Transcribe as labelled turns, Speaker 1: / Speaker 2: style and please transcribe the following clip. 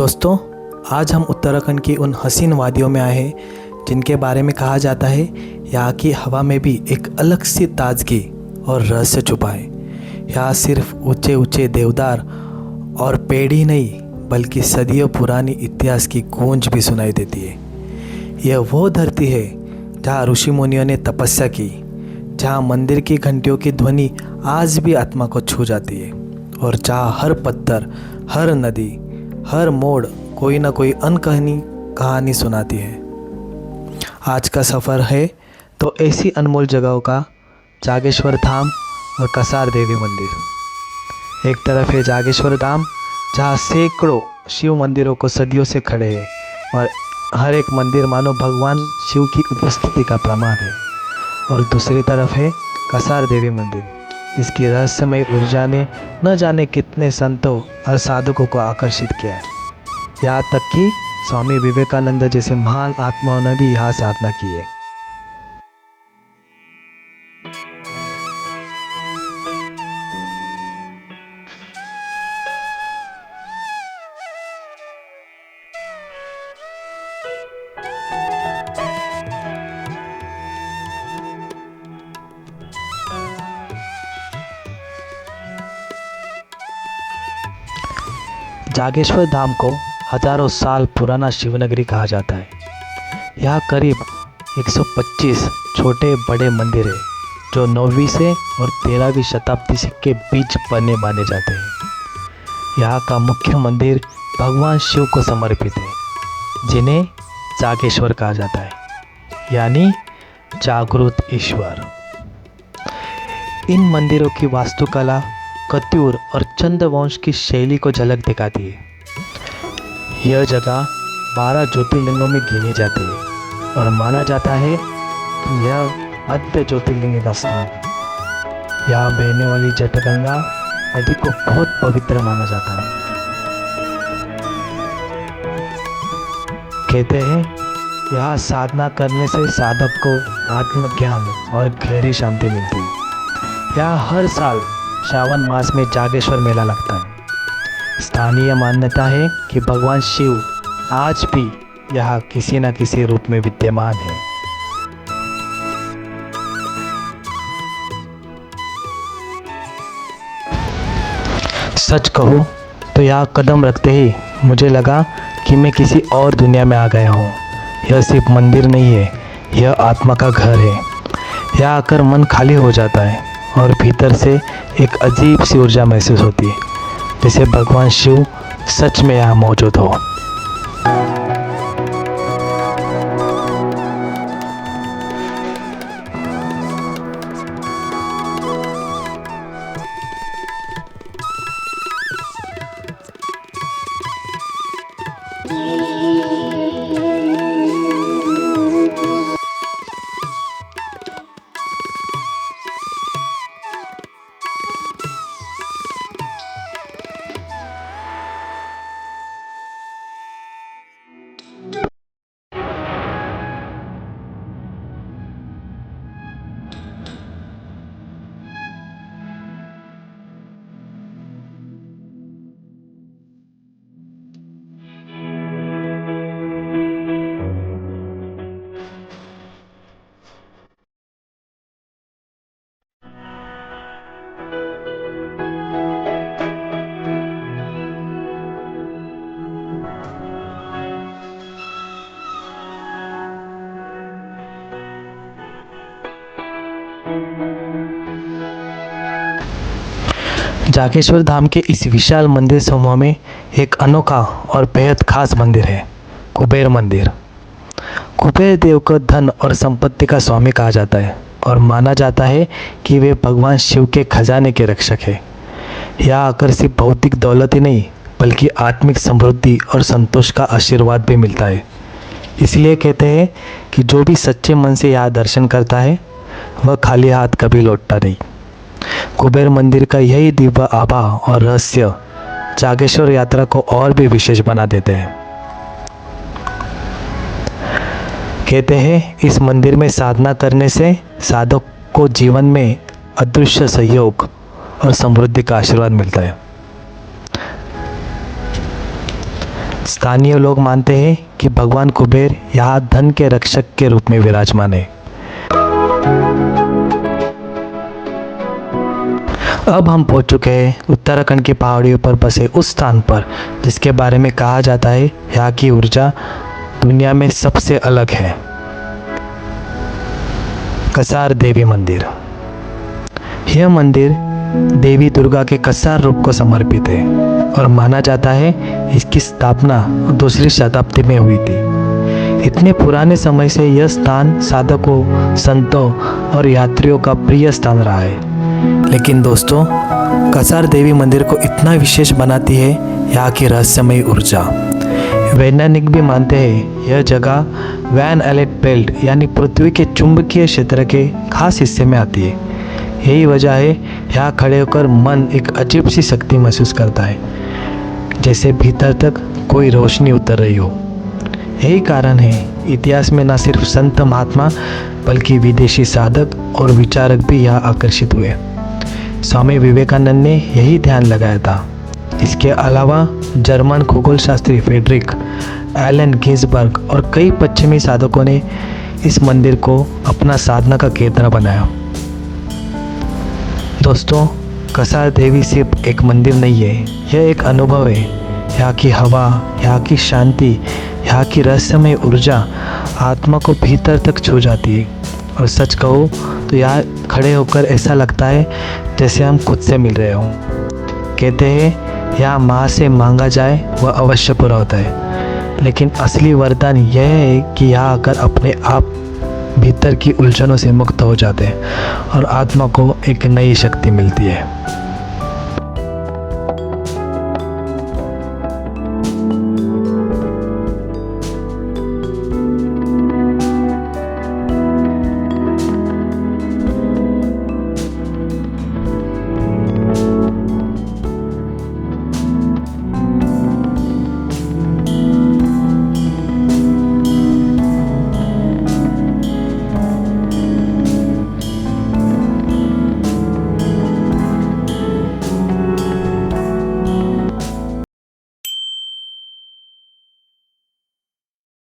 Speaker 1: दोस्तों, आज हम उत्तराखंड की उन हसीन वादियों में आए हैं जिनके बारे में कहा जाता है यहाँ की हवा में भी एक अलग सी ताजगी और रहस्य छुपा है। यहाँ सिर्फ ऊंचे ऊंचे देवदार और पेड़ ही नहीं बल्कि सदियों पुरानी इतिहास की गूंज भी सुनाई देती है। यह वो धरती है जहाँ ऋषि मुनियों ने तपस्या की, जहाँ मंदिर की घंटियों की ध्वनि आज भी आत्मा को छू जाती है और जहाँ हर पत्थर, हर नदी, हर मोड़ कोई ना कोई अनकहानी कहानी सुनाती है। आज का सफ़र है तो ऐसी अनमोल जगहों का, जागेश्वर धाम और कसार देवी मंदिर। एक तरफ है जागेश्वर धाम जहाँ सैकड़ों शिव मंदिरों को सदियों से खड़े हैं और हर एक मंदिर मानो भगवान शिव की उपस्थिति का प्रमाण है, और दूसरी तरफ है कसार देवी मंदिर, जिसकी रहस्यमय ऊर्जा ने न जाने कितने संतों और साधकों को आकर्षित किया है। यहाँ तक कि स्वामी विवेकानंद जैसे महान आत्माओं ने भी यहाँ साधना की है। जागेश्वर धाम को हजारों साल पुराना शिवनगरी कहा जाता है। यहाँ करीब 125 छोटे बड़े मंदिर हैं जो 9वीं से और 13वीं शताब्दी के बीच बने माने जाते हैं। यहाँ का मुख्य मंदिर भगवान शिव को समर्पित है, जिन्हें जागेश्वर कहा जाता है, यानी जागृत ईश्वर। इन मंदिरों की वास्तुकला कत्यूर और चंद्रवंश की शैली को झलक दिखाती है। यह जगह 12 ज्योतिर्लिंगों में गिनी जाती है और माना जाता है कि यह मध्य ज्योतिर्लिंग का स्थान है। यहाँ बहने वाली जटगंगा नदी को बहुत पवित्र माना जाता है। कहते हैं यहाँ साधना करने से साधक को आत्मज्ञान और गहरी शांति मिलती है। यहाँ हर साल श्रावण मास में जागेश्वर मेला लगता है। स्थानीय मान्यता है कि भगवान शिव आज भी यहाँ किसी न किसी रूप में विद्यमान है। सच कहूँ तो यहाँ कदम रखते ही मुझे लगा कि मैं किसी और दुनिया में आ गया हूँ। यह सिर्फ मंदिर नहीं है, यह आत्मा का घर है। यहाँ आकर मन खाली हो जाता है और भीतर से एक अजीब सी ऊर्जा महसूस होती है, जैसे भगवान शिव सच में यहाँ मौजूद हो। जागेश्वर धाम के इस विशाल मंदिर समूह में एक अनोखा और बेहद खास मंदिर है, कुबेर मंदिर। कुबेर देव को धन और संपत्ति का स्वामी कहा जाता है और माना जाता है कि वे भगवान शिव के खजाने के रक्षक हैं। यहाँ आकर सिर्फ भौतिक दौलत ही नहीं बल्कि आत्मिक समृद्धि और संतोष का आशीर्वाद भी मिलता है। इसलिए कहते हैं कि जो भी सच्चे मन से यहाँ दर्शन करता है वह खाली हाथ कभी लौटता नहीं। कुबेर मंदिर का यही दिव्य आभा और रहस्य जागेश्वर यात्रा को और भी विशेष बना देते हैं। कहते हैं इस मंदिर में साधना करने से साधक को जीवन में अदृश्य सहयोग और समृद्धि का आशीर्वाद मिलता है। स्थानीय लोग मानते हैं कि भगवान कुबेर यहाँ धन के रक्षक के रूप में विराजमान है। अब हम पहुंच चुके हैं उत्तराखंड की पहाड़ियों पर बसे उस स्थान पर जिसके बारे में कहा जाता है यहाँ की ऊर्जा दुनिया में सबसे अलग है। कसार देवी मंदिर। यह मंदिर देवी दुर्गा के कसार रूप को समर्पित है और माना जाता है इसकी स्थापना 2री शताब्दी में हुई थी। इतने पुराने समय से यह स्थान साधकों, संतों और यात्रियों का प्रिय स्थान रहा है। लेकिन दोस्तों, कसार देवी मंदिर को इतना विशेष बनाती है यहाँ की रहस्यमयी ऊर्जा। वैज्ञानिक भी मानते हैं यह जगह वैन एलेट बेल्ट यानी पृथ्वी के चुंबकीय क्षेत्र के खास हिस्से में आती है। यही वजह है यहाँ खड़े होकर मन एक अजीब सी शक्ति महसूस करता है, जैसे भीतर तक कोई रोशनी उतर रही हो। यही कारण है इतिहास में न सिर्फ संत महात्मा बल्कि विदेशी साधक और विचारक भी यहाँ आकर्षित हुए। स्वामी विवेकानंद ने यही ध्यान लगाया था। इसके अलावा जर्मन खगोल शास्त्री फ्रेडरिक एलन गिन्सबर्ग और कई पश्चिमी साधकों ने इस मंदिर को अपना साधना का केंद्र बनाया। दोस्तों, कसार देवी सिर्फ एक मंदिर नहीं है, यह एक अनुभव है। यहाँ की हवा, यहाँ की शांति, यहाँ की रहस्यमय ऊर्जा आत्मा को भीतर तक छू जाती है। और सच कहूँ तो यहाँ खड़े होकर ऐसा लगता है जैसे हम खुद से मिल रहे हों। कहते हैं यहाँ माँ से मांगा जाए वह अवश्य पूरा होता है, लेकिन असली वरदान यह है कि यहाँ आकर अपने आप भीतर की उलझनों से मुक्त हो जाते हैं और आत्मा को एक नई शक्ति मिलती है।